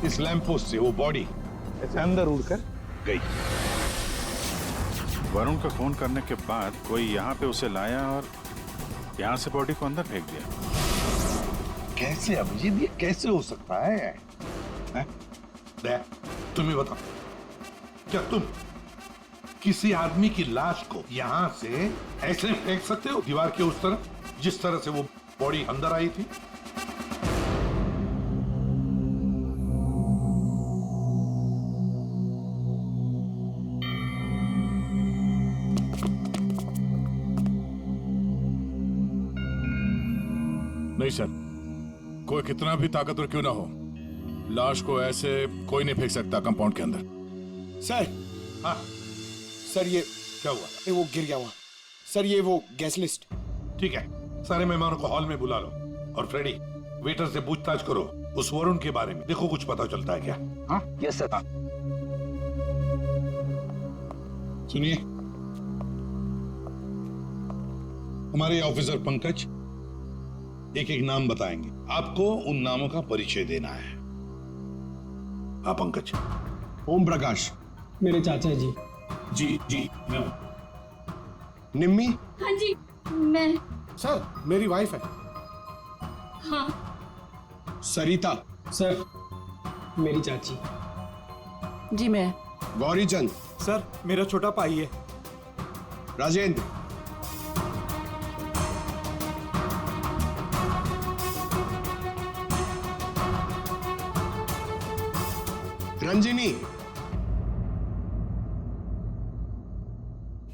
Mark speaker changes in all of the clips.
Speaker 1: इस lamp post से वो बॉडी ऐसे अंदर उड़कर गई।
Speaker 2: वरुण का फोन करने के बाद कोई यहाँ पे उसे लाया और यहाँ से बॉडी को अंदर फेंक दिया।
Speaker 1: कैसे अभिजीत, ये कैसे हो सकता है? हैं? दया, तुम्हें बताओ, क्या तुम किसी आदमी की लाश को यहां से ऐसे फेंक सकते हो दीवार के उस तरफ, जिस तरह से वो बॉडी अंदर आई थी?
Speaker 3: नहीं सर, कोई कितना भी ताकतवर क्यों ना हो, लाश को ऐसे कोई नहीं फेंक सकता कंपाउंड के अंदर।
Speaker 4: सर,
Speaker 1: हाँ
Speaker 4: सर ये
Speaker 1: क्या हुआ?
Speaker 4: ये वो गिर गया वहां। सर ये वो गैस लिस्ट।
Speaker 1: ठीक है, सारे मेहमानों को हॉल में बुला लो और फ्रेडी, वेटर से पूछताछ करो उस वरुण के बारे में, देखो कुछ पता चलता है क्या। हाँ
Speaker 5: यस सर।
Speaker 1: सुनिए, हमारे ऑफिसर पंकज एक एक नाम बताएंगे, आपको उन नामों का परिचय देना है। हाँ पंकज।
Speaker 4: ओम प्रकाश।
Speaker 6: मेरे चाचा जी।
Speaker 1: जी जी।
Speaker 4: निम्मी।
Speaker 7: हाँ जी, मैं।
Speaker 4: सर मेरी वाइफ है।
Speaker 7: हाँ।
Speaker 4: सरिता।
Speaker 6: सर मेरी चाची।
Speaker 7: जी मैं।
Speaker 4: गौरी चंद।
Speaker 8: सर मेरा छोटा भाई है।
Speaker 4: राजेंद्र। रंजिनी।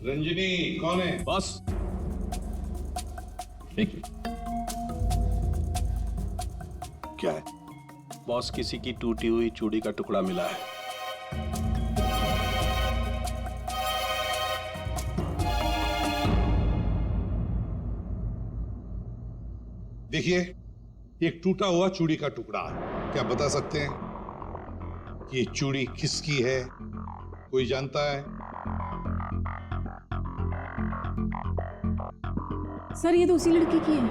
Speaker 1: रंजिनी कौन है?
Speaker 5: बॉस एक
Speaker 1: क्या है?
Speaker 5: बॉस, किसी की टूटी हुई चूड़ी का टुकड़ा मिला है।
Speaker 1: देखिए, एक टूटा हुआ चूड़ी का टुकड़ा है। क्या बता सकते हैं कि ये चूड़ी किसकी है? कोई जानता है?
Speaker 7: सर ये तो उसी लड़की की है।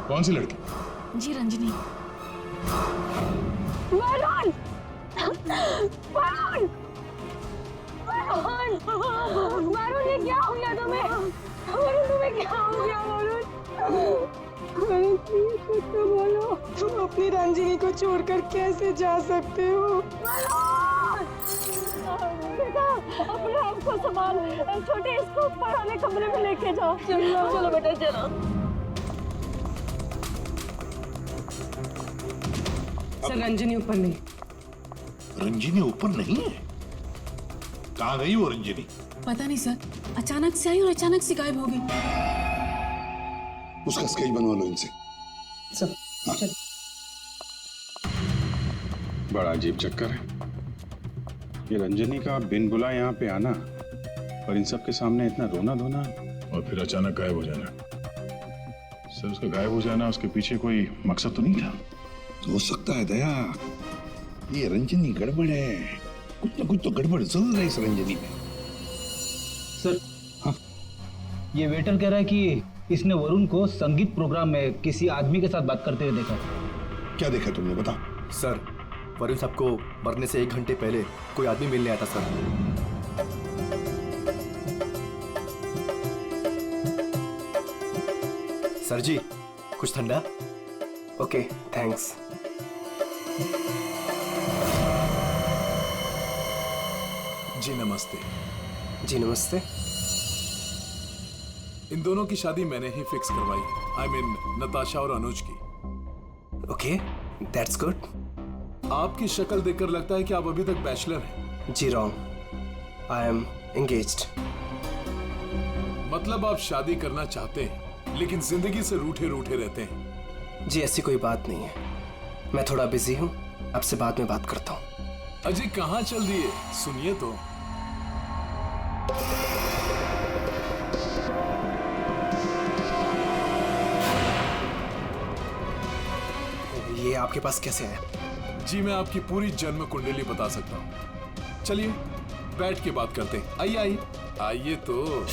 Speaker 1: कौन सी लड़की?
Speaker 7: जी रंजनी। वरुण! वरुण! वरुण! वरुण ये क्या हो गया तुम्हें? वरुण तुम्हें क्या हो गया वरुण? वरुण प्लीज कुछ तो बोलो। तुम अपनी रंजनी को छोड़कर कैसे जा सकते हो? वरुण! बेटा अपने आप को संभाल, छोटे इसको ऊपर वाले कमरे में लेके जाओ। चलो बेटा चलो। सर रंजनी ऊपर नहीं।
Speaker 1: रंजिनी ऊपर नहीं है? कहाँ गई वो रंजिनी?
Speaker 7: पता नहीं सर, अचानक से आई और अचानक से गायब हो गई।
Speaker 1: उसका स्केच बनवा लो इनसे।
Speaker 6: सर चल।
Speaker 2: बड़ा अजीब चक्कर है ये रंजनी का, बिन बुलाए यहाँ पे आना और इन सब के सामने इतना रोना धोना
Speaker 3: और फिर अचानक गायब हो जाना। सर उसका गायब हो जाना, उसके पीछे कोई मकसद तो नहीं था?
Speaker 1: हो सकता है दया, ये रंजनी गड़बड़ है, कुछ ना कुछ तो गड़बड़ जरूर है इस रंजनी में।
Speaker 5: सर हाँ, ये वेटर कह रहा है कि इसने वरुण को संगीत प्रोग्राम में किसी आदमी के साथ बात करते हुए देखा।
Speaker 1: क्या देखा तुमने, बताओ।
Speaker 8: सर वरुण साहब को मरने से 1 घंटे पहले कोई आदमी मिलने आया था सर। सर जी कुछ ठंडा? Okay thanks.
Speaker 9: जी नमस्ते।
Speaker 8: जी नमस्ते।
Speaker 9: इन दोनों की शादी मैंने ही फिक्स करवाई। आई मीन नताशा और अनुज की।
Speaker 8: Okay that's good.
Speaker 9: आपकी शक्ल देखकर लगता है कि आप अभी तक बैचलर हैं।
Speaker 8: जी रॉन्ग, आई एम एंगेज्ड।
Speaker 9: मतलब आप शादी करना चाहते हैं लेकिन जिंदगी से रूठे रूठे रहते हैं।
Speaker 8: जी ऐसी कोई बात नहीं है, मैं थोड़ा बिजी हूँ, आपसे बाद में बात करता हूँ।
Speaker 9: अजी कहाँ चल दिए, सुनिए तो।
Speaker 8: ये आपके पास कैसे है?
Speaker 9: जी मैं आपकी पूरी जन्म कुंडली बता सकता हूँ। चलिए बैठ के बात करते हैं। आइए आइए आइए तो।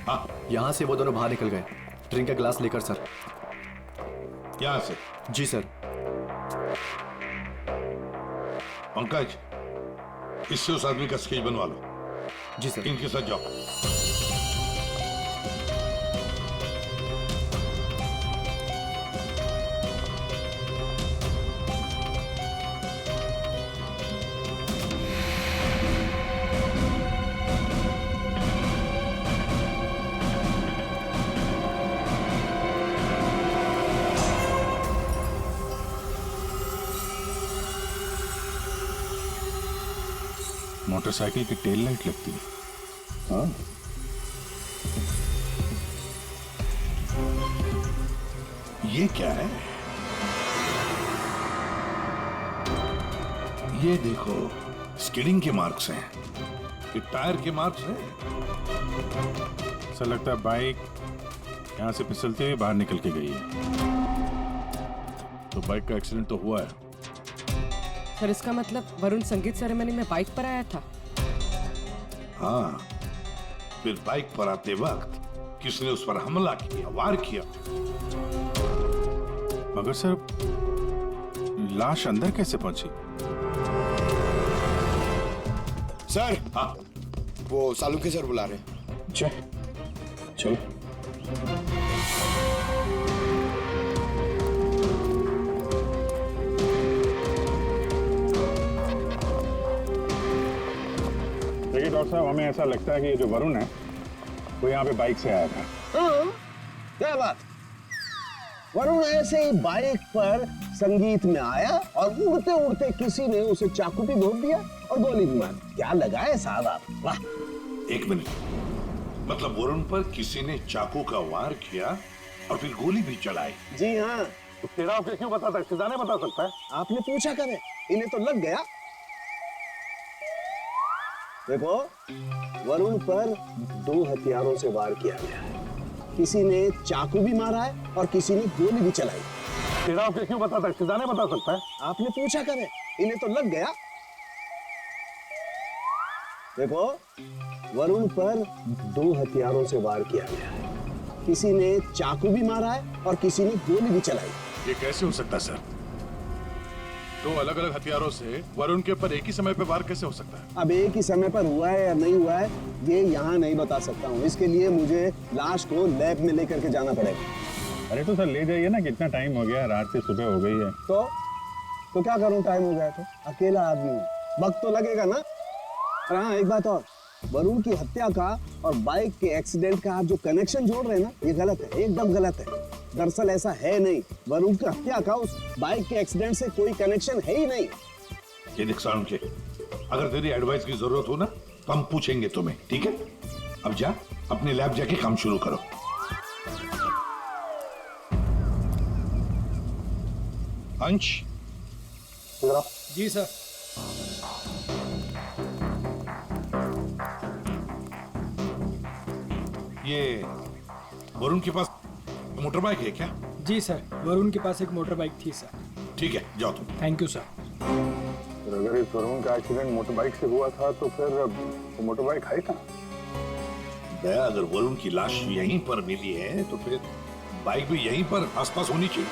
Speaker 1: हाँ
Speaker 8: यहाँ से वो दोनों बाहर निकल गए, ड्रिंक का ग्लास लेकर सर।
Speaker 1: यहाँ से।
Speaker 8: जी सर।
Speaker 1: पंकज, इससे उस आदमी का स्केच बनवा लो।
Speaker 8: जी सर।
Speaker 1: इनके साथ जाओ।
Speaker 3: मोटरसाइकिल की टेल लाइट लगती है।
Speaker 1: हाँ, ये क्या है? ये देखो, स्किडिंग के मार्क्स हैं। ये टायर के मार्क्स हैं।
Speaker 3: ऐसा लगता है बाइक यहाँ से फिसलते हुए बाहर निकल के गई है।
Speaker 9: तो बाइक का एक्सीडेंट तो हुआ है।
Speaker 10: सर इसका मतलब वरुण संगीत सेरेमनी में बाइक पर आया था।
Speaker 1: हाँ, फिर बाइक पर आते वक्त किसने उस पर हमला किया, वार किया।
Speaker 3: मगर सर, लाश अंदर कैसे पहुंची?
Speaker 4: सर,
Speaker 1: हाँ,
Speaker 4: वो सालुंके सर बुला रहे हैं।
Speaker 2: चलो। देखिए डॉक्टर साहब, हमें ऐसा लगता है कि ये जो वरुण है वो यहाँ पे बाइक से आया था।
Speaker 11: हाँ, क्या बात। वरुण ऐसे ही बाइक पर संगीत में आया और उड़ते उड़ते किसी ने उसे चाकू भी घोंप दिया और गोली भी मार दी। क्या लगाए साहब आप, वाह।
Speaker 1: एक मिनट, मतलब वरुण पर किसी ने चाकू का वार किया और फिर गोली भी चलाई।
Speaker 11: जी हाँ।
Speaker 1: तेरा क्यों बताता है? सिद्धाने बता सकता है।
Speaker 11: आपने पूछा करे, इन्हें तो लग गया। देखो, वरुण पर 2 हथियारों से वार किया गया है। किसी ने चाकू भी मारा है और किसी ने गोली भी चलाई।
Speaker 1: तेरा क्यों बताता है? सिद्धाने बता सकता है।
Speaker 11: आपने पूछा करे, इन्हें तो लग गया। देखो, वरुण पर 2 हथियारों से वार किया गया है। किसी ने चाकू भी मारा है और किसी ने गोली भी चलाई।
Speaker 3: ये कैसे हो सकता है सर? 2 अलग अलग हथियारों से वरुण के ऊपर एक ही समय पे वार कैसे हो सकता है?
Speaker 11: अब एक ही समय पर हुआ है या नहीं हुआ है, ये यहाँ नहीं बता सकता हूँ। इसके लिए मुझे लाश को लैब में लेकर के जाना पड़ेगा।
Speaker 2: अरे तो सर ले जाइए ना, कितना टाइम हो गया, रात से सुबह हो गई है।
Speaker 11: तो क्या करूँ, टाइम हो गया तो अकेला आदमी हूँ, वक्त तो लगेगा ना। और हाँ, एक बात और, वरुण की हत्या का और बाइक के एक्सीडेंट का आप जो कनेक्शन जोड़ रहे हैं ना, ये गलत है, एकदम गलत है। दरअसल ऐसा है नहीं, वरुण की हत्या का उस बाइक के एक्सीडेंट से कोई कनेक्शन है ही नहीं।
Speaker 1: ये देख सालुंके, अगर तेरी एडवाइस की जरूरत हो ना तो हम पूछेंगे तुम्हें, ठीक है? अब जा, अपने लैब जाके काम शुरू करो। अंश,
Speaker 6: जी सर।
Speaker 1: ये वरुण के पास मोटर बाइक है क्या?
Speaker 6: जी सर, वरुण के पास एक मोटर बाइक थी सर।
Speaker 1: ठीक है, जाओ तुम।
Speaker 6: Thank you sir.
Speaker 2: अगर इस वरुण का एक्सीडेंट मोटर बाइक से हुआ था तो फिर वो मोटर बाइक है कहाँ?
Speaker 1: दया, अगर वरुण की लाश यहीं पर मिली है तो फिर बाइक भी यहीं पर आसपास होनी चाहिए।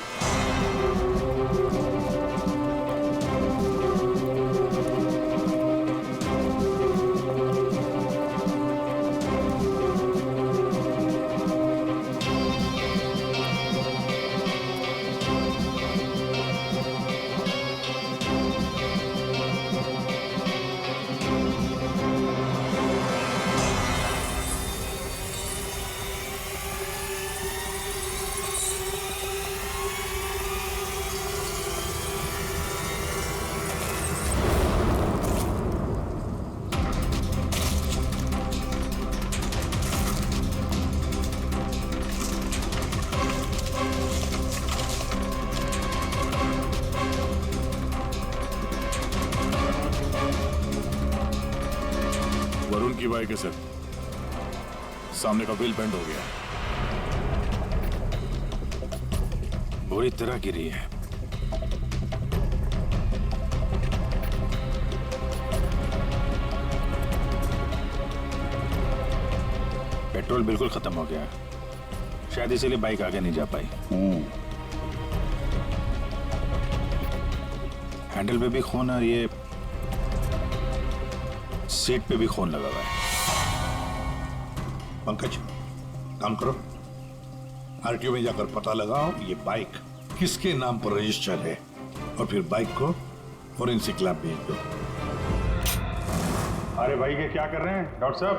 Speaker 3: वरुण की बाइक है सर, सामने का व्हील बेंड हो गया, बुरी तरह गिरी है। पेट्रोल बिल्कुल खत्म हो गया, शायद इसीलिए बाइक आगे नहीं जा पाई। हैंडल पे भी खून और ये सीट पे भी खून लगा हुआ है।
Speaker 1: पंकज, काम करो, आरटीओ में जाकर पता लगाओ ये बाइक किसके नाम पर रजिस्टर है और फिर बाइक को फोरेंसिक लैब भेज दो।
Speaker 2: अरे भाई ये क्या कर रहे हैं डॉक्टर साहब?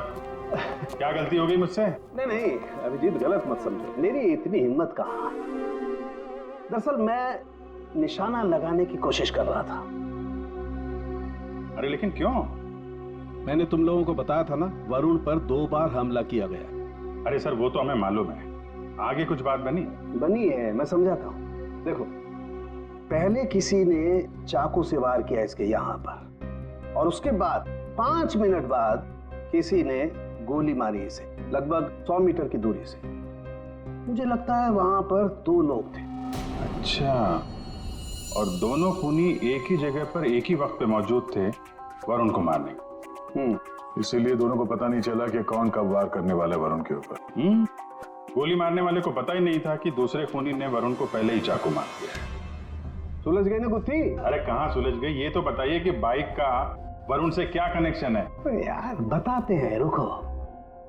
Speaker 2: क्या गलती हो गई मुझसे?
Speaker 11: नहीं नहीं अभिजीत, गलत मत समझो, मेरी इतनी हिम्मत कहाँ। दरअसल मैं निशाना लगाने की कोशिश कर रहा था।
Speaker 2: अरे लेकिन क्यों?
Speaker 11: मैंने तुम लोगों को बताया था ना, वरुण पर 2 बार हमला किया गया।
Speaker 2: अरे सर वो तो हमें मालूम है, आगे कुछ बात बनी
Speaker 11: है, मैं समझाता हूँ। देखो, पहले किसी ने चाकू से वार किया इसके यहाँ पर, और उसके बाद 5 मिनट बाद किसी ने गोली मारी इसे लगभग 100 मीटर की दूरी से। मुझे लगता है वहां पर 2 लोग थे।
Speaker 2: अच्छा, और दोनों खूनी एक ही जगह पर एक ही वक्त पे मौजूद थे वरुण को मारने।
Speaker 3: इसीलिए दोनों को पता नहीं चला कि कौन कब वार करने वाला वरुण के ऊपर।
Speaker 2: गोली मारने वाले को पता ही नहीं था कि दूसरे खूनी ने वरुण को पहले ही चाकू मार दिया।
Speaker 11: सुलझ गई ना गुत्थी?
Speaker 2: अरे कहाँ सुलझ गई, ये तो बताइए कि बाइक का वरुण से क्या कनेक्शन है?
Speaker 11: यार बताते हैं, रुको।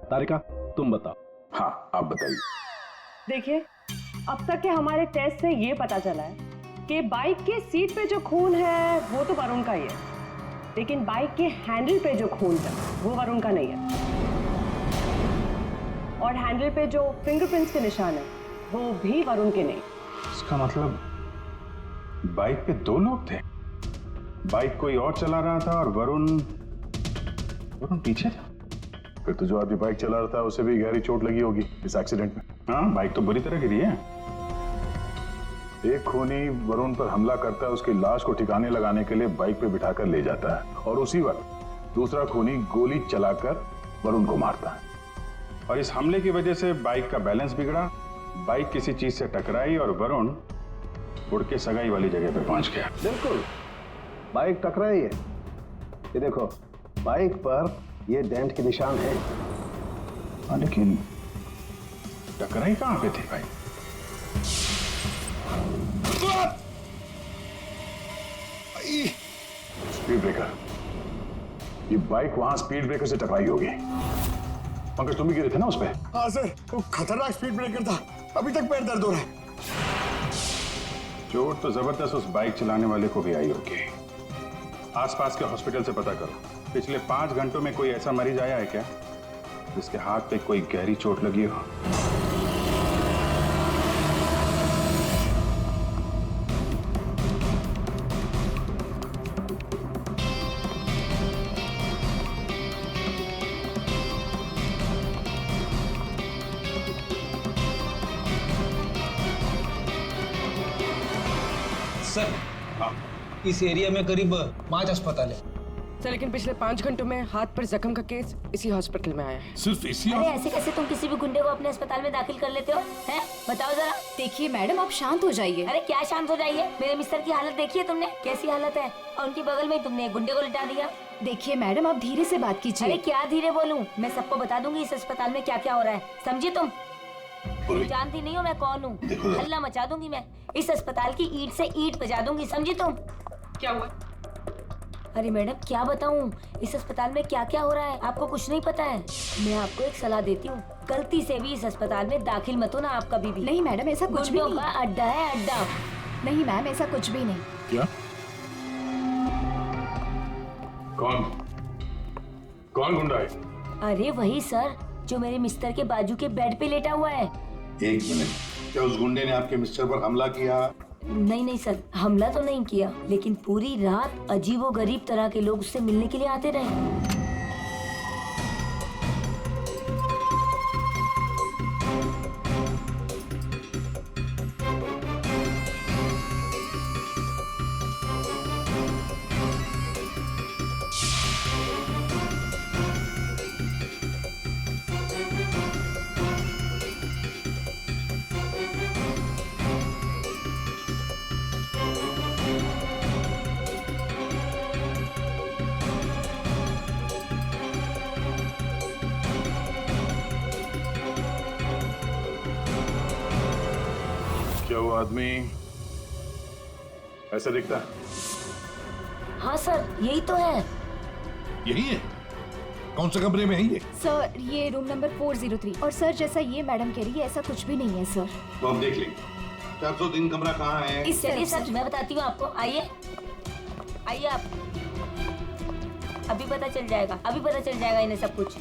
Speaker 11: तारिका तुम बताओ।
Speaker 2: हाँ आप बताइए।
Speaker 10: देखिए, अब तक के हमारे टेस्ट से ये पता चला है कि बाइक के सीट पे जो खून है वो तो वरुण का ही है, लेकिन बाइक के हैंडल पे जो खून है वो वरुण का नहीं है। और हैंडल पे जो फिंगरप्रिंट्स के निशान है वो भी वरुण के नहीं।
Speaker 2: इसका मतलब बाइक पे 2 लोग थे, बाइक कोई और चला रहा था और वरुण पीछे था।
Speaker 3: फिर तो जो आदमी बाइक चला रहा था उसे भी गहरी चोट लगी होगी इस एक्सीडेंट में।
Speaker 2: हाँ, बाइक तो बुरी तरह गिरी है।
Speaker 3: एक खूनी वरुण पर हमला करता है, उसकी लाश को ठिकाने लगाने के लिए बाइक पे बिठाकर ले जाता है, और उसी वक्त दूसरा खूनी गोली चलाकर वरुण को मारता है।
Speaker 2: और इस हमले की वजह से बाइक का बैलेंस बिगड़ा, बाइक किसी चीज से टकराई और वरुण उड़ के सगाई वाली जगह पे पहुंच गया।
Speaker 11: बिल्कुल, बाइक टकराई है। ये देखो, बाइक पर ये डेंट के निशान है।
Speaker 2: लेकिन टकराई कहां पे थी भाई?
Speaker 3: स्पीड ब्रेकर, ये बाइक वहां स्पीड ब्रेकर से टकराई होगी। पंकज तुम भी गिरे थे ना उस पे?
Speaker 4: हाँ सर, वो खतरनाक स्पीड ब्रेकर था, अभी तक पैर दर्द हो रहा है।
Speaker 2: चोट तो जबरदस्त उस बाइक चलाने वाले को भी आई होगी। आसपास के हॉस्पिटल से पता करो, पिछले 5 घंटों में कोई ऐसा मरीज आया है क्या जिसके हाथ पे कोई गहरी चोट लगी हो?
Speaker 5: सर, इस एरिया में करीब 5 अस्पताल है
Speaker 10: सर, लेकिन पिछले 5 घंटों में हाथ पर जख्म का केस इसी हॉस्पिटल में आया है।
Speaker 1: सिर्फ इसी?
Speaker 12: अरे ऐसे कैसे तुम किसी भी गुंडे को अपने अस्पताल में दाखिल कर लेते हो, हैं? बताओ जरा। देखिए मैडम, आप शांत हो जाइए। अरे क्या शांत हो जाइए? मेरे मिस्टर की हालत देखिए तुमने, कैसी हालत है, और उनकी बगल में तुमने एक गुंडे को लिटा दिया। देखिए मैडम, आप धीरे से बात कीजिए। अरे क्या धीरे बोलूं? मैं सबको बता दूंगी इस अस्पताल में क्या क्या हो रहा है, समझी तुम? जानती नहीं हो मैं कौन हूँ? हल्ला मचा दूंगी मैं, इस अस्पताल की ईंट से ईंट बजा दूंगी, समझी तुम?
Speaker 10: क्या हुआ?
Speaker 12: अरे मैडम क्या बताऊं, इस अस्पताल में क्या क्या हो रहा है आपको कुछ नहीं पता है। मैं आपको एक सलाह देती हूँ, गलती से भी इस अस्पताल में दाखिल मत होना आप कभी भी।
Speaker 13: नहीं मैडम, ऐसा कुछ भी नहीं।
Speaker 12: का अड्डा है, अड्डा।
Speaker 13: नहीं मैम, ऐसा कुछ भी नहीं।
Speaker 3: क्या? कौन गुंडा है?
Speaker 12: अरे वही सर, जो मेरे मिस्टर के बाजू के बेड पे लेटा हुआ है।
Speaker 1: 1 मिनट, क्या उस गुंडे ने आपके मिस्टर पर हमला किया?
Speaker 12: नहीं सर, हमला तो नहीं किया, लेकिन पूरी रात अजीबोगरीब तरह के लोग उससे मिलने के लिए आते रहे।
Speaker 3: आदमी ऐसा दिखता है?
Speaker 12: हाँ सर, यही तो है।
Speaker 1: यही है? कौन से कमरे में है ये?
Speaker 13: सर ये रूम नंबर 403। और सर जैसा ये मैडम कह रही है ऐसा कुछ भी नहीं है सर।
Speaker 1: तो हम देख लेंगे 403 कमरा कहाँ है।
Speaker 12: इस चलिए सर, मैं बताती हूँ आपको। आइए आइए आप, अभी पता चल जाएगा, अभी पता चल जाएगा इन्हें सब कुछ।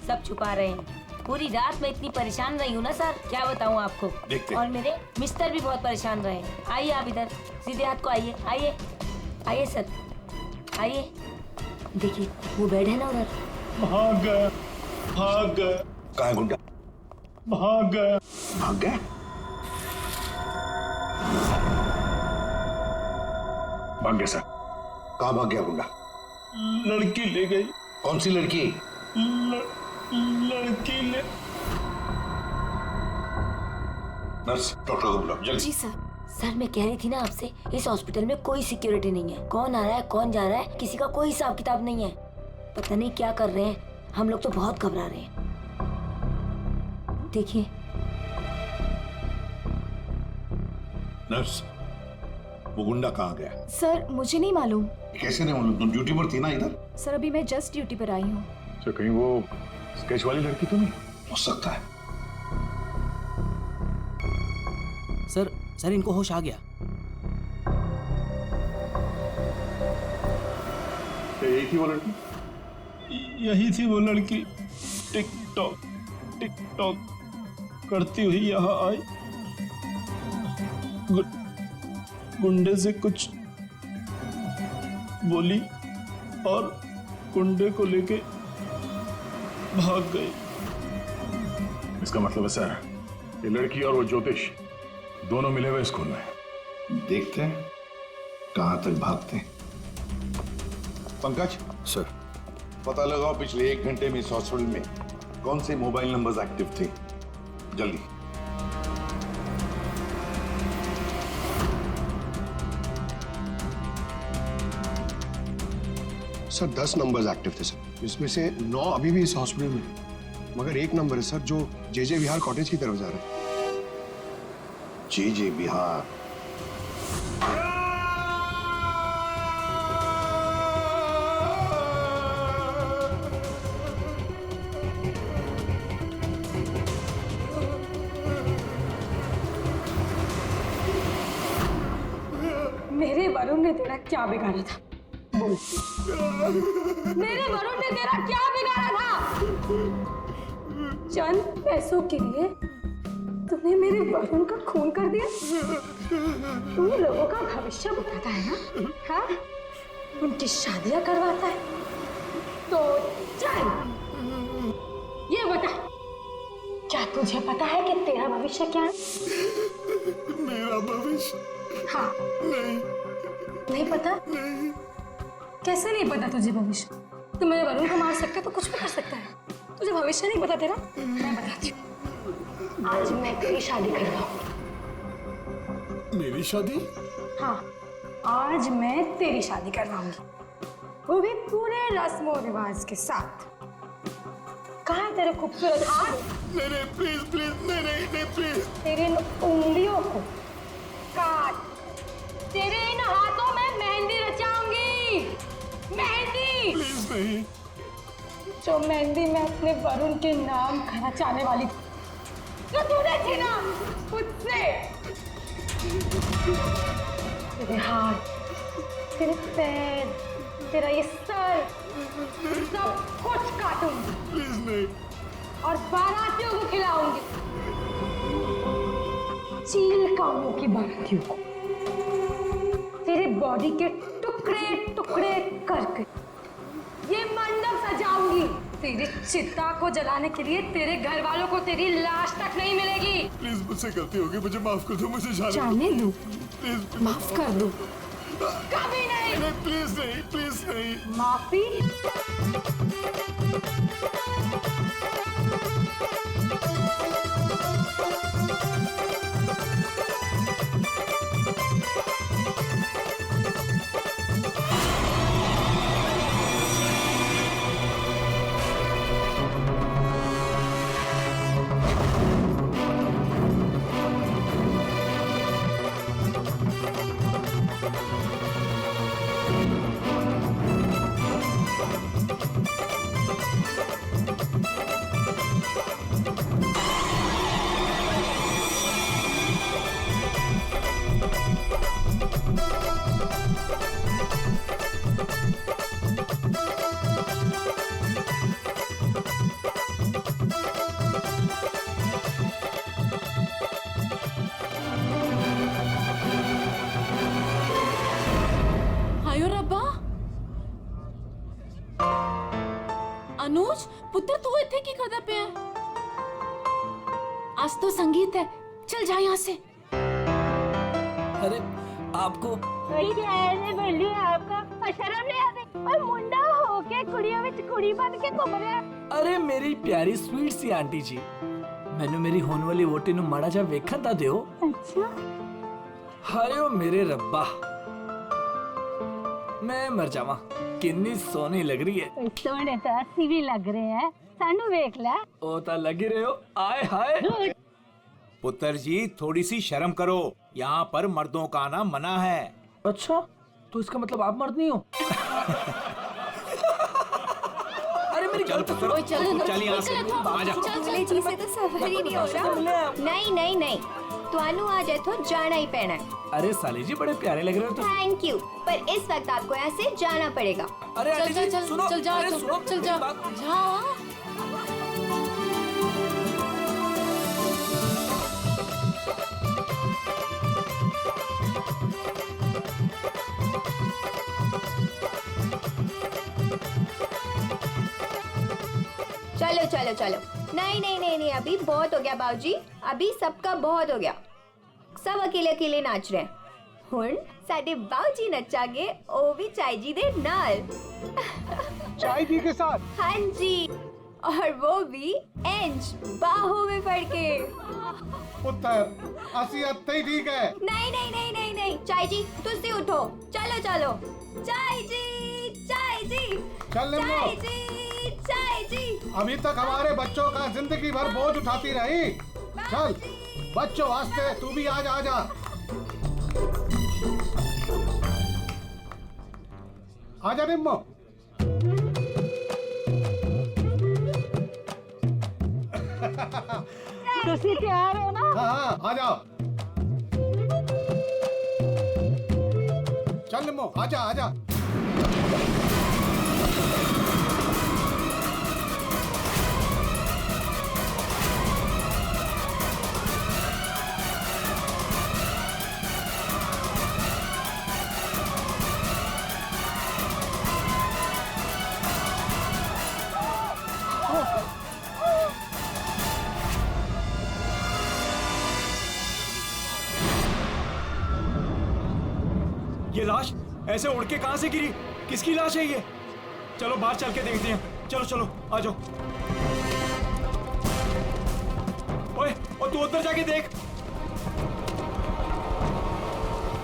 Speaker 12: सब छुपा रहे हैं। पूरी रात मैं इतनी परेशान रही हूँ ना सर, क्या बताऊँ आपको। और मेरे मिस्टर भी बहुत परेशान रहे। आइए आप इधर, सीधे हाथ को आइए। आइए आइए सर, आइए। देखिए वो बेड है ना उधर।
Speaker 11: भाग गया, भाग गया।
Speaker 1: कहाँ है गुंडा?
Speaker 11: भाग गया,
Speaker 1: भाग गया?
Speaker 3: भाग गया सर।
Speaker 1: कहाँ भाग गया गुंडा?
Speaker 11: लड़की ले गई।
Speaker 1: कौन सी लड़की?
Speaker 11: लड़की ले।
Speaker 1: नर्स, डॉक्टर को बुलाओ जल्दी।
Speaker 13: जी सर।
Speaker 12: सर मैं कह रही थी ना आपसे, इस हॉस्पिटल में कोई सिक्योरिटी नहीं है। कौन आ रहा है कौन जा रहा है किसी का कोई हिसाब किताब नहीं है। पता नहीं क्या कर रहे हैं। हम लोग तो बहुत घबरा रहे हैं। देखिए
Speaker 1: नर्स, वो गुंडा कहाँ गया?
Speaker 13: सर मुझे नहीं मालूम।
Speaker 1: कैसे नहीं मालूम? तुम ड्यूटी पर थी ना इधर?
Speaker 13: सर अभी मैं जस्ट ड्यूटी पर आई हूँ।
Speaker 3: तो कहीं वो स्केच वाली लड़की तो नहीं?
Speaker 1: हो सकता है।
Speaker 8: सर इनको होश आ गया।
Speaker 3: यही थी वो लड़की?
Speaker 11: यही थी वो लड़की। टिकटॉक करती हुई यहाँ आई। गुंडे से कुछ बोली और गुंडे को लेके भाग गई।
Speaker 3: इसका मतलब है सर, ये लड़की और वो ज्योतिष दोनों मिले हुए इस खून में।
Speaker 1: देखते हैं कहां तक भागते हैं। पंकज
Speaker 2: सर,
Speaker 1: पता लगाओ पिछले 1 घंटे में इस हॉस्पिटल में कौन से मोबाइल नंबर्स एक्टिव थे। जल्दी।
Speaker 4: सर 10 नंबर्स एक्टिव थे सर, इसमें से 9 अभी भी इस हॉस्पिटल में, मगर एक नंबर है सर जो जे विहार कॉटेज की तरफ जा रहा है।
Speaker 1: जे विहार?
Speaker 7: मेरे वरुण ने तेरा क्या बिगाड़ा था? बोल। मेरे वरुण ने तेरा क्या बिगाड़ा था? चंद पैसों के लिए तूने मेरे वरुण का खून कर दिया। तू लोगों का भविष्य बताता है ना, हाँ? उनकी शादियां करवाता है। तो चल ये बता, क्या तुझे पता है कि तेरा भविष्य क्या है?
Speaker 9: मेरा भविष्य?
Speaker 7: हाँ। नहीं पता? नहीं। कैसे नहीं पता तुझे भविष्य? तू मेरे वरुण को मार सकता है तो कुछ भी कर सकता है। तुझे भविष्य नहीं पता तेरा? मैं बताती हूँ। आज मैं तेरी शादी कर रहा हूँ।
Speaker 9: मेरी शादी?
Speaker 7: हाँ, आज मैं तेरी शादी करवाऊंगी, वो भी पूरे रस्म और रिवाज के साथ। कहाँ है तेरे खूबसूरत हाथ?
Speaker 9: नहीं प्लीज प्लीज, नहीं प्लीज।
Speaker 7: तेरे इन उंगलियों को काट, तेरे इन हाथों में मेहंदी रचाऊंगी। मेहंदी
Speaker 9: प्लीज नहीं।
Speaker 7: जो मेहंदी मैं अपने वरुण के नाम खर्चाने वाली थी, जो तूने थी ना मुझसे। तेरे हाथ, तेरे पैर, तेरा ये सर, सब कुछ काटूंगी।
Speaker 9: प्लीज नहीं।
Speaker 7: और बारातियों को खिलाऊंगी, चील कामों की बारातियों को। तेरे बॉडी के टुकड़े टुकड़े करके ये मंडप सजाऊंगी। तेरी चिता को जलाने के लिए तेरे घर वालों को तेरी लाश तक नहीं मिलेगी।
Speaker 9: प्लीज मुझसे गलती होगी, मुझे माफ कर दो, मुझे
Speaker 7: जाने दो।
Speaker 9: प्लीज
Speaker 7: माफ कर दो। कभी नहीं।
Speaker 9: प्लीज नहीं, प्लीज नहीं।
Speaker 7: माफी?
Speaker 14: हायो रब्बा अनुज पुत्र तू इतने की करदा पे है? आज तो संगीत है, चल जा यहाँ से।
Speaker 15: अरे आपको
Speaker 7: आपका शर्म नहीं आती? और मुंडा होके कुड़ियों में कुड़ी बन के घूम रहा है।
Speaker 15: अरे मेरी प्यारी स्वीट सी आंटी जी, मैंने मेरी होने वाली वोटी नु माड़ा जा वेखा ता दियो।
Speaker 7: अच्छा
Speaker 15: हायो मेरे रब्बा, मैं मर जावा, कितनी सोनी लग रही है।
Speaker 7: सोने तो अस्सी भी लग रहे हैं, सानू वेख ले।
Speaker 15: ओ ता लग ही रहे हो, आए हाय।
Speaker 16: पुत्र जी थोड़ी सी शर्म करो, यहाँ पर मर्दों का आना मना है।
Speaker 15: अच्छा, तो इसका मतलब आप मर्द नहीं हो? अरे मेरी गलती सुनो।
Speaker 16: चल यहाँ से, आजा।
Speaker 13: चले जी से तो सफर ही नहीं हो रहा। नहीं नहीं नहीं, तुहानू आज इथों जाना ही पैना है।
Speaker 15: अरे साली जी बड़े प्यारे लग रहे हो तुम।
Speaker 13: थैंक यू, पर इस वक्त आपको यहाँ से जाना पड़ेगा।
Speaker 15: अरे आंटी जी सुनो,
Speaker 14: चल जा,
Speaker 15: अरे सुनो,
Speaker 14: चल जा, जा।
Speaker 13: चलो चलो चलो, नहीं नहीं नहीं नहीं, अभी बहुत हो गया बाबूजी, अभी सबका बहुत हो गया। सब अकेले अकेले नाच रहे हैं। हुण साडे बाबूजी नचागे, ओ भी चाय जी दे नाल।
Speaker 11: चाय जी के साथ?
Speaker 13: हाँ जी, और वो भी इंच बाहों में पड़ के।
Speaker 1: पुत्र असी अत्ते ही ठीक है।
Speaker 13: नहीं नहीं नहीं नहीं नहीं, चाय जी तुसी उठो, चलो चलो। चाय जी, चाय जी,
Speaker 1: चल निम्मो।
Speaker 13: चाय जी, चाय जी।
Speaker 1: अभी तक हमारे बच्चों का जिंदगी भर बोझ उठाती रही। चल बच्चों वास्ते तू भी आज आ जा। आजा निम्मो।
Speaker 7: तुसी तैयार हो ना?
Speaker 1: हाँ आ जाओ। चल निम्मो आजा आजा।
Speaker 16: ये लाश ऐसे उड़ के कहां से गिरी? किसकी लाश है ये? चलो बाहर चल के देखते हैं। चलो चलो आ जाओ। ओए और तू उधर जाके देख।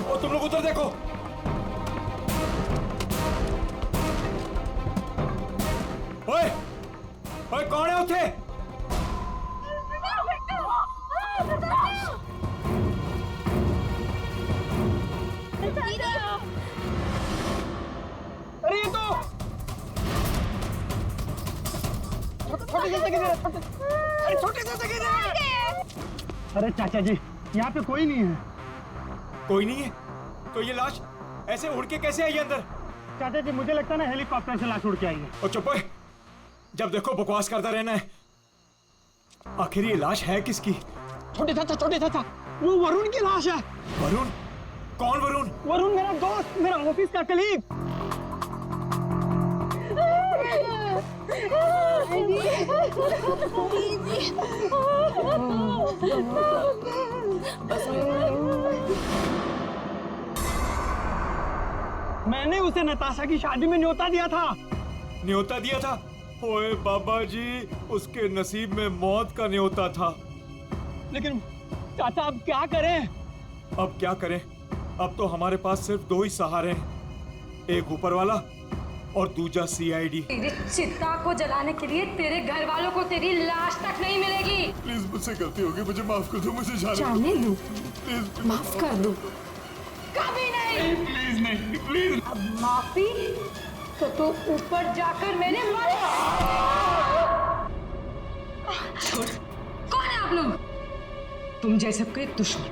Speaker 16: और तुम लोग उधर देखो। ओए ओए कौन है उठे?
Speaker 11: अरे ये तो छोटे से जगह, अरे छोटे से जगह। अरे चाचा जी यहाँ पे कोई नहीं है।
Speaker 16: कोई नहीं है? तो ये लाश ऐसे उड़ के कैसे आई अंदर?
Speaker 11: चाचा जी मुझे लगता है ना हेलीकॉप्टर से लाश उड़ के आई है।
Speaker 16: और चुप है, जब देखो बकवास करता रहना है। आखिर ये लाश है किसकी?
Speaker 11: छोटे चाचा, वो वरुण की लाश है।
Speaker 16: वरुण? कौन वरुण?
Speaker 11: वरुण मेरा दोस्त, मेरा ऑफिस का कलीग। मैंने उसे नताशा की शादी में न्योता दिया था।
Speaker 16: न्योता दिया था? ओए बाबा जी, उसके नसीब में मौत का न्योता था।
Speaker 11: लेकिन चाचा अब क्या करें?
Speaker 16: अब क्या करें? अब तो हमारे पास सिर्फ दो ही सहारे हैं, एक ऊपर वाला और दूसरा सीआईडी।
Speaker 17: तेरी चिता को जलाने के लिए तेरे घर वालों को तेरी लाश तक नहीं मिलेगी।
Speaker 9: प्लीज मुझसे गलती होगी, मुझे माफ कर दो, मुझे
Speaker 17: जाने दो, माफ कर दो। कभी नहीं।
Speaker 1: प्लीज।
Speaker 17: अब माफी तो तू ऊपर जाकर मेरे मारे। छोड़। कौन है आप लोग? तुम जैसे सबके दुश्मन।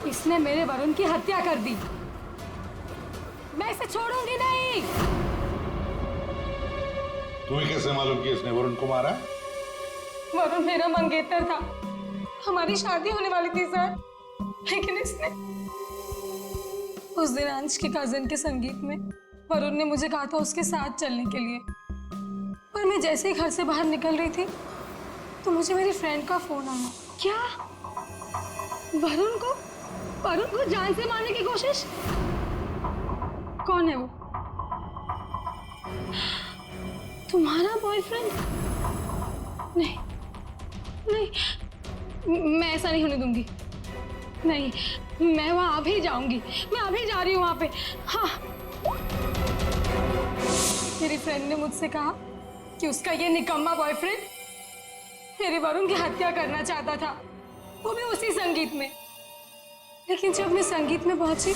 Speaker 17: इसने मेरे वरुण की हत्या कर दी। मैं इसे छोड़ूंगी नहीं।
Speaker 1: तुम्हें कैसे मालूम कि इसने वरुण को मारा?
Speaker 17: वरुण मेरा मंगेतर था, हमारी शादी होने वाली थी सर, लेकिन इसने उस दिन अंश के कजन के संगीत में वरुण ने मुझे कहा था उसके साथ चलने के लिए, पर मैं जैसे ही घर से बाहर निकल रही थी तो मुझे मेरी फ्रेंड का फोन आया। क्या वरुण को जान से मारने की कोशिश? कौन है वो? तुम्हारा बॉयफ्रेंड? नहीं नहीं, मैं ऐसा नहीं होने दूंगी। नहीं, मैं वहां अभी जाऊंगी, मैं अभी जा रही हूँ वहां पे। हाँ, मेरी फ्रेंड ने मुझसे कहा कि उसका ये निकम्मा बॉयफ्रेंड मेरे वरुण की हत्या करना चाहता था, वो भी उसी संगीत में। लेकिन जब मैं संगीत में पहुंची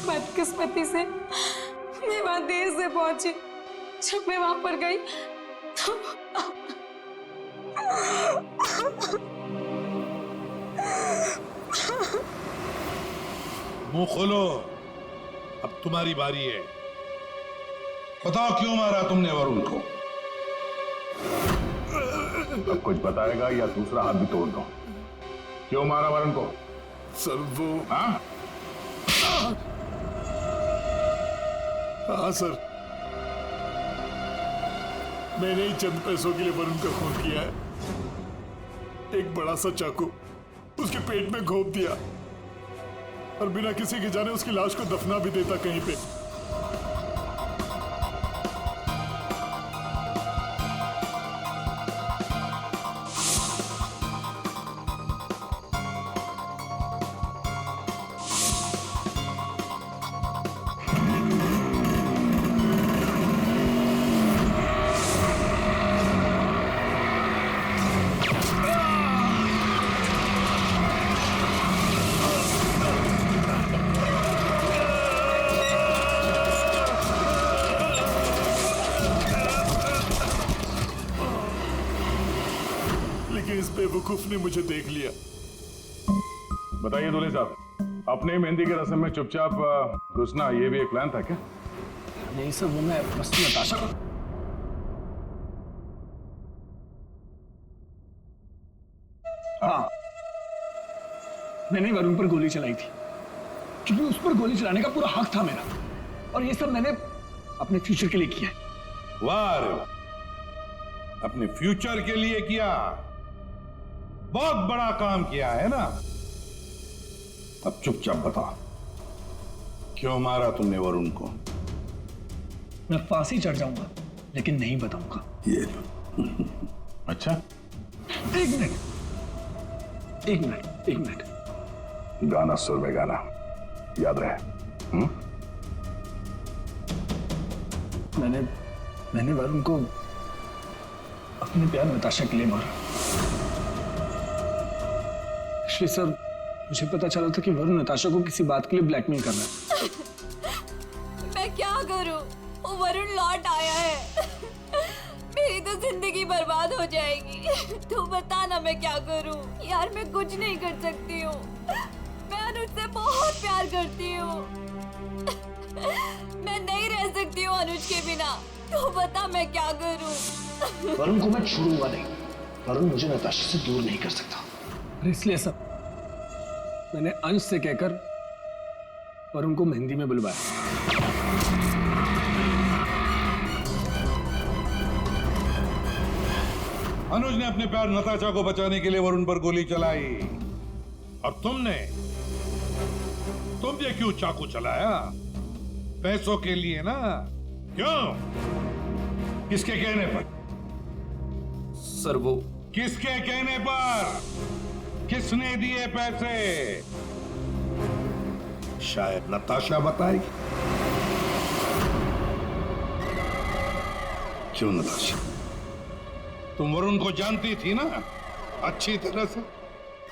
Speaker 17: बदकिस्मती से मैं वहां देर से पहुंची। जब मैं वहां पर गई तो
Speaker 1: मुंह खोलो, अब तुम्हारी बारी है। बताओ क्यों मारा तुमने वरुण को?
Speaker 3: अब कुछ बताएगा या दूसरा हाथ भी तोड़ दो। क्यों मारा वरुण को?
Speaker 9: सर वो
Speaker 3: हाँ
Speaker 9: सर, मैंने ही चंद पैसों के लिए वरुण का खून किया है। एक बड़ा सा चाकू उसके पेट में घोंप दिया और बिना किसी के जाने उसकी लाश को दफना भी देता कहीं पे। इस बेवकूफ ने मुझे देख लिया।
Speaker 3: बताइए दूल्हे साहब, अपने मेहंदी के रस्म में चुपचाप घुसना ये भी एक प्लान था क्या?
Speaker 15: नहीं सर, वो मैं बस नताशा को। हाँ, मैंने वरुण पर गोली चलाई थी क्योंकि उस पर गोली चलाने का पूरा हक था मेरा, और ये सब मैंने अपने फ्यूचर के लिए किया है।
Speaker 1: वाह रे वाह, अपने फ्यूचर के लिए किया, बहुत बड़ा काम किया है ना। अब चुपचाप बताओ क्यों मारा तुमने वरुण को?
Speaker 15: मैं फांसी चढ़ जाऊंगा लेकिन नहीं बताऊंगा।
Speaker 1: ये
Speaker 3: अच्छा,
Speaker 15: एक मिनट।
Speaker 3: गाना सुर में गाना याद रहे।
Speaker 15: मैंने वरुण को अपने प्यार नताशा के लिए मारा। एक्चुअली सर, मुझे पता चला था कि वरुण नताशा को किसी बात के लिए ब्लैकमेल कर रहा है।
Speaker 14: मैं क्या करूं? वो वरुण लौट आया है। मेरी तो जिंदगी बर्बाद हो जाएगी। तू बता ना मैं क्या करूं? यार मैं कुछ नहीं कर सकती हूँ। मैं अनुज से बहुत प्यार करती हूँ। मैं नहीं रह सकती हूँ अनुज के बिना। तू बता मैं क्या करूं?
Speaker 15: वरुण को मैं छोड़ूंगा नहीं। वरुण मुझे नताशा से दूर नहीं कर सकता। इसलिए सब मैंने अंश से कहकर वरुण को मेहंदी में बुलवाया।
Speaker 1: अनुज ने अपने प्यार नताशा को बचाने के लिए वरुण पर गोली चलाई, और तुम ये क्यों चाकू चलाया? पैसों के लिए ना? क्यों? किसके कहने पर?
Speaker 8: सर वो
Speaker 1: किसके कहने पर? किसने दिए पैसे? शायद नताशा बताएगी। क्यों नताशा, तुम वरुण को जानती थी ना अच्छी तरह से,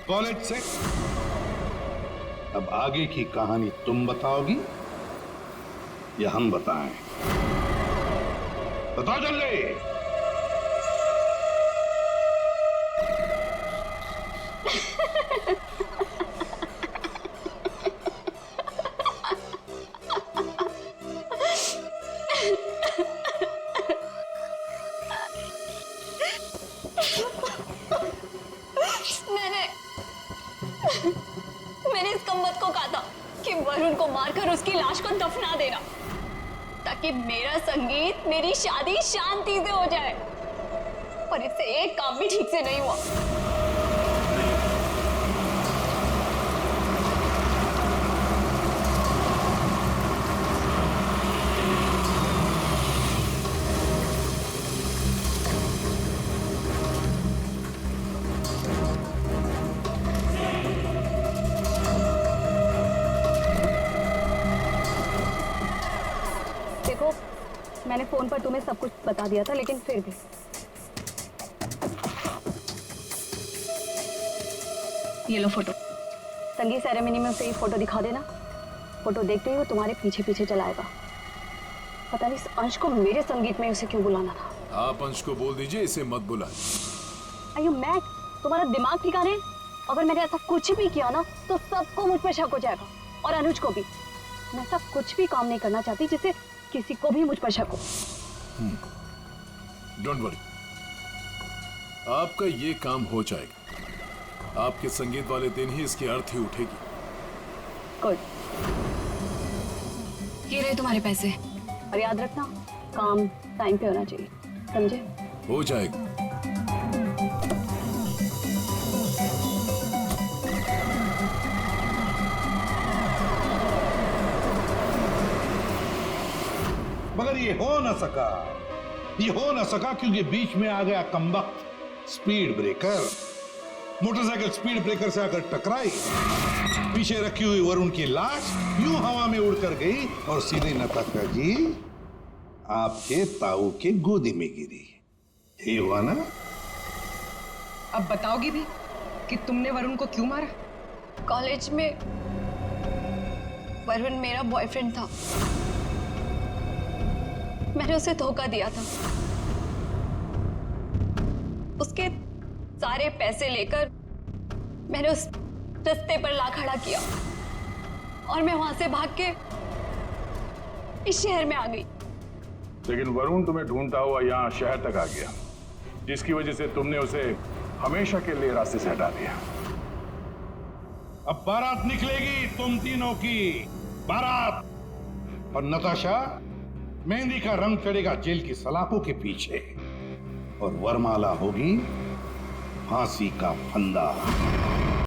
Speaker 1: कॉलेज से। अब आगे की कहानी तुम बताओगी या हम बताएं? बताओ जल्दी।
Speaker 14: मैंने इस कमबख्त को कहा था कि वरुण को मारकर उसकी लाश को दफना देना, ताकि मेरा संगीत, मेरी शादी शांति से हो जाए। पर इससे एक काम भी ठीक से नहीं हुआ।
Speaker 10: देखो, मैंने फोन पर तुम्हें सब कुछ बता दिया था, लेकिन फिर भी ये लो फोटो। संगीत सेरेमनी में उसे ये फोटो दिखा देना। फोटो देखते ही वो तुम्हारे पीछे पीछे चला आएगा। पता नहीं इस अंश को मेरे संगीत में उसे क्यों बुलाना था।
Speaker 9: आप अंश को बोल दीजिए इसे मत बुलाए।
Speaker 10: Are you mad? तुम्हारा दिमाग ठिकाने? अगर मैंने ऐसा कुछ भी किया ना तो सबको मुझ पर शक हो जाएगा, और अनुज को भी। मैं ऐसा कुछ भी काम नहीं करना चाहती जिससे किसी को भी मुझ पर शक हो।
Speaker 9: डोंट वरी, आपका ये काम हो जाएगा। आपके संगीत वाले दिन ही इसकी अर्थी उठेगी।
Speaker 10: गुड।
Speaker 14: ये रहे तुम्हारे पैसे।
Speaker 10: और याद रखना, काम टाइम पे होना चाहिए, समझे?
Speaker 9: हो जाएगा।
Speaker 1: मगर ये हो न सका, ये हो न सका क्योंकि बीच में आ गया कमबख्त speed breaker. Motorcycle speed breaker से आकर टकराई, पीछे रखी हुई वरुण की लाश यूं हवा में उड़कर गई और सीधे नताशा जी आपके ताऊ के गोदी में गिरी। यही हुआ ना?
Speaker 17: अब बताओगी भी कि तुमने वरुण को क्यों मारा?
Speaker 14: कॉलेज में वरुण मेरा बॉयफ्रेंड था। मैंने उसे धोखा दिया था। उसके सारे पैसे लेकर मैंने उस रास्ते पर ला खड़ा किया और मैं वहां से भाग के इस शहर में आ गई।
Speaker 3: लेकिन वरुण तुम्हें ढूंढता हुआ यहाँ शहर तक आ गया, जिसकी वजह से तुमने उसे हमेशा के लिए रास्ते से हटा दिया।
Speaker 1: अब बारात निकलेगी तुम तीनों की, बारात। और नताशा, मेहंदी का रंग चढ़ेगा जेल की सलाखों के पीछे, और वरमाला होगी फांसी का फंदा।